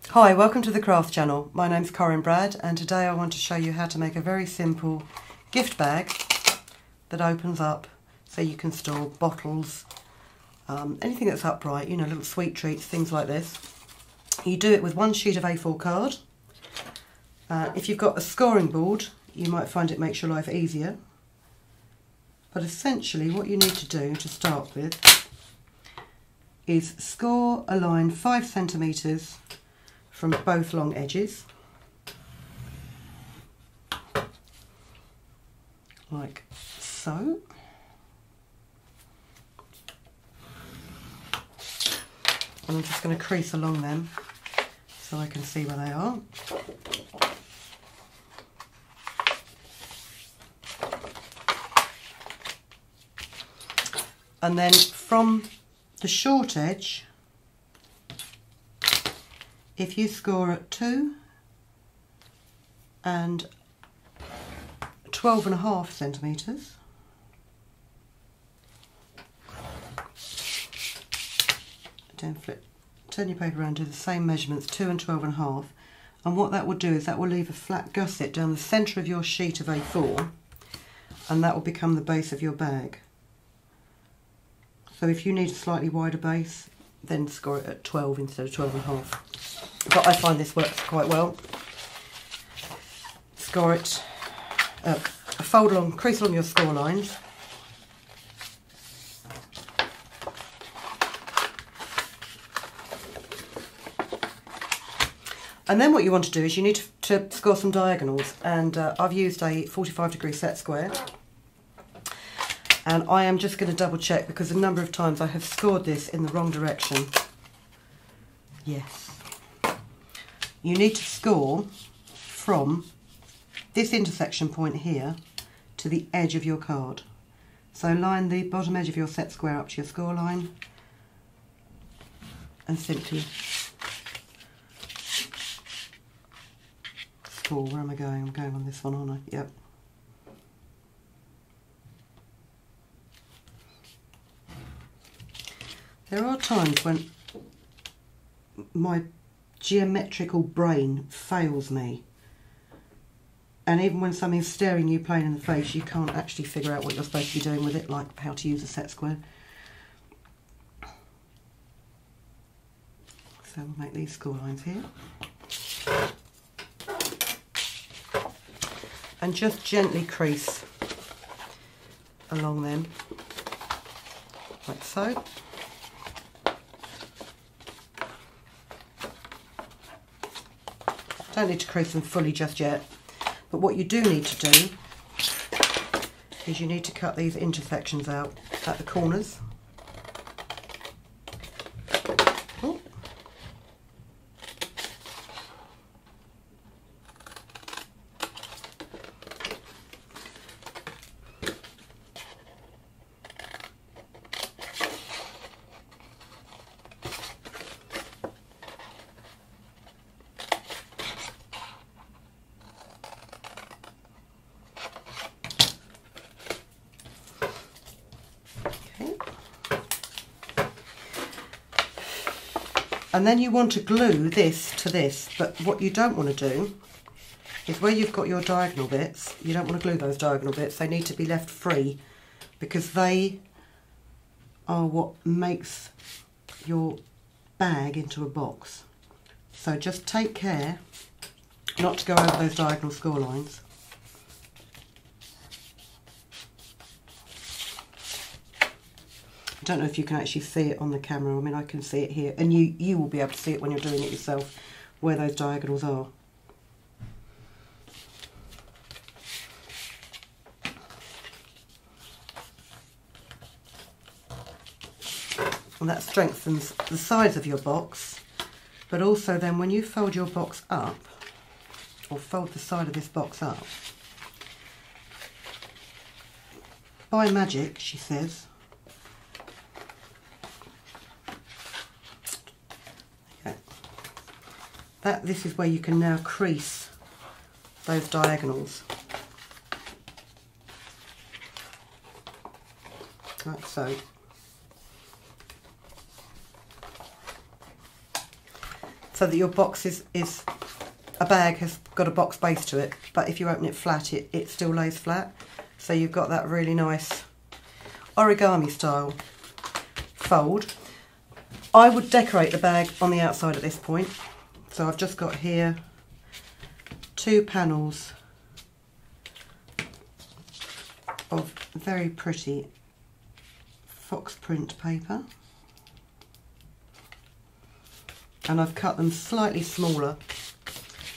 Hi, welcome to the Craft Channel. My name's Corinne Brad and today I want to show you how to make a very simple gift bag that opens up so you can store bottles, anything that's upright, you know, little sweet treats, things like this. You do it with one sheet of A4 card. If you've got a scoring board, you might find it makes your life easier. But essentially what you need to do to start with is score a line 5 centimetres from both long edges, like so. And I'm just going to crease along them so I can see where they are. And then from the short edge, if you score at 2 and 12.5 centimetres, turn your paper around, do the same measurements, 2 and 12.5, and what that will do is that will leave a flat gusset down the centre of your sheet of A4, and that will become the base of your bag. So if you need a slightly wider base, then score it at 12 instead of 12.5. But I find this works quite well. Score it, fold along, crease along your score lines. And then what you want to do is you need to score some diagonals, and I've used a 45-degree set square. And I am just going to double check because a number of times I have scored this in the wrong direction. Yes. You need to score from this intersection point here to the edge of your card. So line the bottom edge of your set square up to your score line and simply score. Where am I going? I'm going on this one, aren't I? Yep. There are times when my geometrical brain fails me, and even when something's staring you plain in the face, you can't actually figure out what you're supposed to be doing with it, like how to use a set square. So we'll make these score lines here. And just gently crease along them, like so. Don't need to crease them fully just yet, but what you do need to do is you need to cut these intersections out at the corners. Oh. And then you want to glue this to this, but what you don't want to do is where you've got your diagonal bits, you don't want to glue those diagonal bits, they need to be left free because they are what makes your bag into a box. So just take care not to go over those diagonal score lines. I don't know if you can actually see it on the camera. I mean, I can see it here, and you will be able to see it when you're doing it yourself, where those diagonals are. And that strengthens the sides of your box, but also then when you fold your box up, or fold the side of this box up, by magic, she says, this is where you can now crease those diagonals, like so. so that your box is a bag has got a box base to it, but if you open it flat, it still lays flat. So you've got that really nice origami style fold. I would decorate the bag on the outside at this point. So I've just got here 2 panels of very pretty fox print paper, and I've cut them slightly smaller.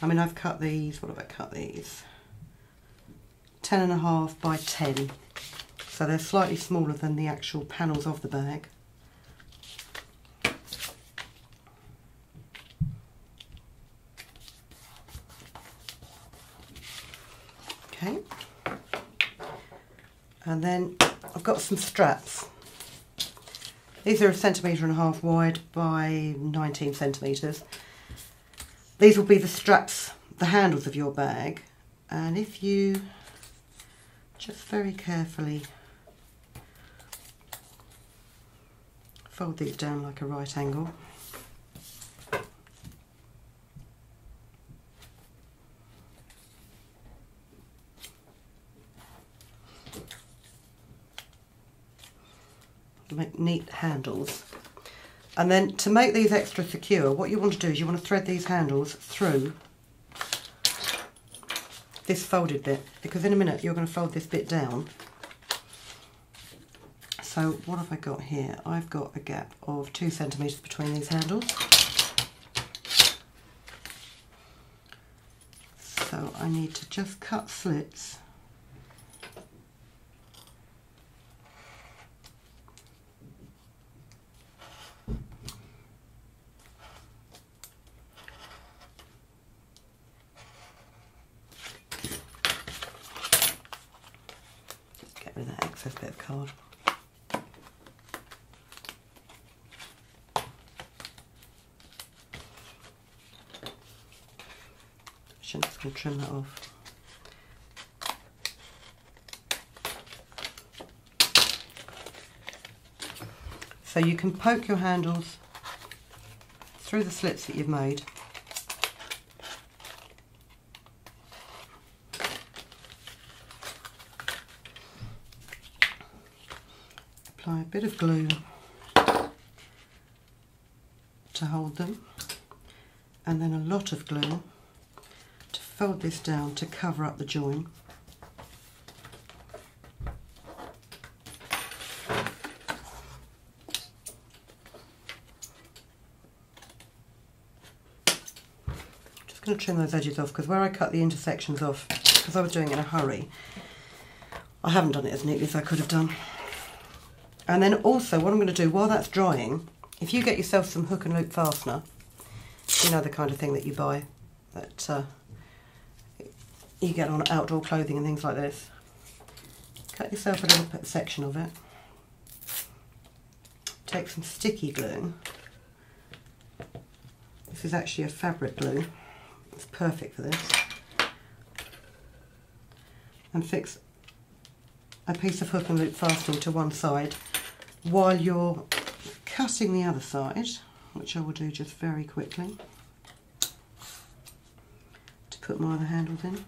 I mean, I've cut these, what have I cut these? 10.5 by 10. So they're slightly smaller than the actual panels of the bag. Okay. And then I've got some straps. These are 1.5 centimetres wide by 19 centimetres. These will be the straps, the handles of your bag, and if you just very carefully fold these down like a right angle, make neat handles. And then to make these extra secure, what you want to do is you want to thread these handles through this folded bit, because in a minute you're going to fold this bit down. So what have I got here? I've got a gap of 2 centimetres between these handles. So I need to just cut slits . With that excess bit of card. I'm just going to trim that off. So you can poke your handles through the slits that you've made. Apply a bit of glue to hold them, and then a lot of glue to fold this down to cover up the join. Just going to trim those edges off, because where I cut the intersections off, because I was doing it in a hurry, I haven't done it as neatly as I could have done. And then also what I'm going to do while that's drying, if you get yourself some hook and loop fastener, you know, the kind of thing that you buy, that you get on outdoor clothing and things like this, cut yourself a little section of it, take some sticky glue. This is actually a fabric glue, it's perfect for this, and fix a piece of hook and loop fastening to one side while you're cutting the other side, which I will do just very quickly to put my other handles in.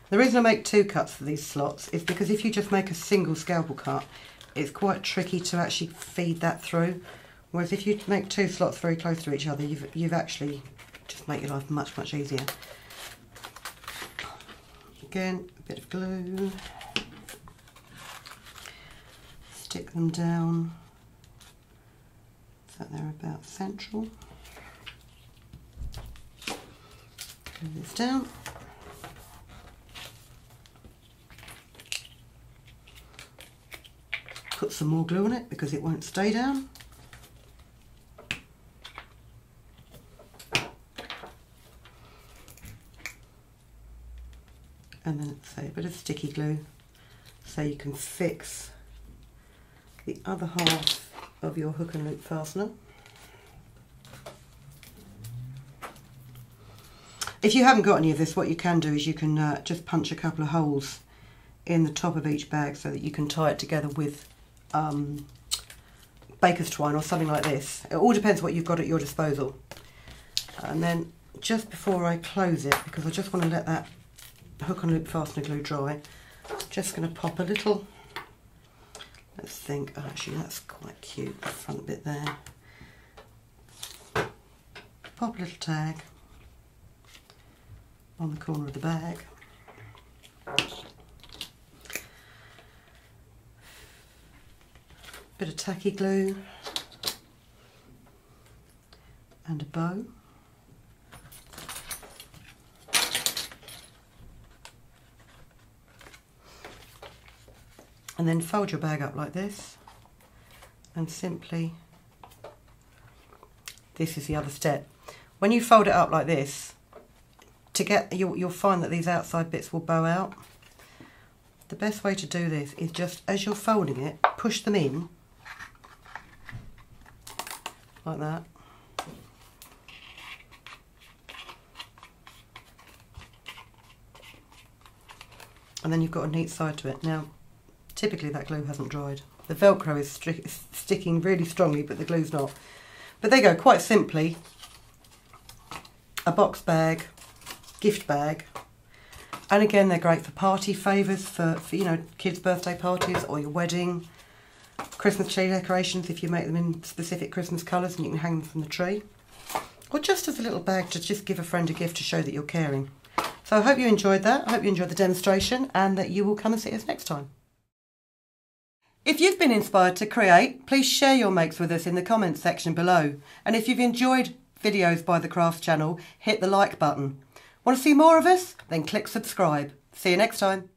The reason I make 2 cuts for these slots is because if you just make a single scalpel cut, it's quite tricky to actually feed that through. Whereas if you make 2 slots very close to each other, you've actually just made your life much, much easier. Again, a bit of glue. Stick them down so they're about central. Glue this down. Put some more glue on it because it won't stay down. And then say a bit of sticky glue so you can fix the other half of your hook and loop fastener. If you haven't got any of this, what you can do is you can just punch a couple of holes in the top of each bag so that you can tie it together with baker's twine or something like this. It all depends what you've got at your disposal. And then just before I close it, because I just want to let that hook and loop fastener glue dry, I'm just going to pop a little, let's think, oh, actually that's quite cute, the front bit there. Pop a little tag on the corner of the bag. Bit of tacky glue and a bow. And then fold your bag up like this and simply, this is the other step. When you fold it up like this, to get, you'll find that these outside bits will bow out. The best way to do this is just as you're folding it, push them in like that. And then you've got a neat side to it. Now, typically that glue hasn't dried. The Velcro is sticking really strongly, but the glue's not. But there you go, quite simply, a box bag, gift bag. And again, they're great for party favours, for you know, kids' birthday parties or your wedding, Christmas tree decorations if you make them in specific Christmas colours and you can hang them from the tree. Or just as a little bag to just give a friend a gift to show that you're caring. So I hope you enjoyed that. I hope you enjoyed the demonstration and that you will come and see us next time. If you've been inspired to create, please share your makes with us in the comments section below. And if you've enjoyed videos by the Crafts channel, hit the like button. Want to see more of us? Then click subscribe. See you next time.